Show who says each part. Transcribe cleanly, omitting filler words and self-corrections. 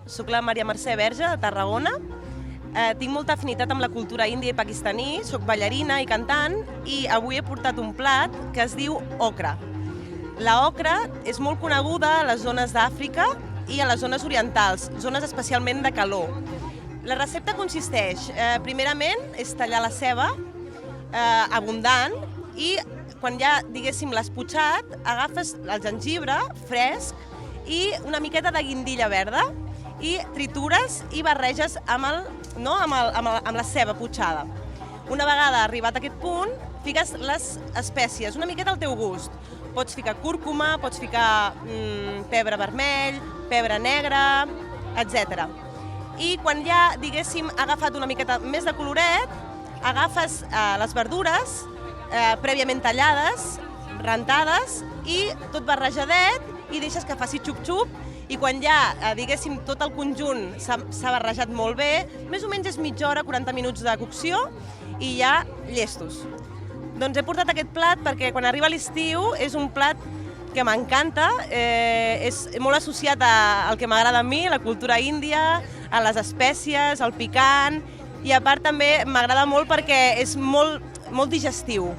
Speaker 1: soc la Maria Mercè Verge, de Tarragona. Tinc molta afinitat amb la cultura índia i pakistaní, soc ballarina i cantant, i avui he portat un plat que es diu okra. La okra és molt coneguda a les zones d'Àfrica i a les zones orientals, zones especialment de calor. La recepta consisteix, primerament, és tallar la ceba abundant i quan ja, diguéssim, l'has putxat, agafes el gengibre fresc i una miqueta de guindilla verda i tritures i barreges amb la ceba putxada. Una vegada arribat a aquest punt, fiques les espècies, una miqueta al teu gust. Pots ficar cúrcuma, pots ficar pebre vermell, pebre negre, etc. I quan ja, diguéssim, ha agafat una miqueta més de coloret, agafes les verdures prèviament tallades, rentades, i tot barrejadet, i deixes que faci xup-xup, i quan ja, diguéssim, tot el conjunt s'ha barrejat molt bé, més o menys és mitja hora, 40 minuts de cocció, i ja llestos. Doncs he portat aquest plat perquè quan arriba l'estiu és un plat que m'encanta, és molt associat al que m'agrada a mi, la cultura índia, a les espècies, al picant, i a part també m'agrada molt perquè és molt digestiu.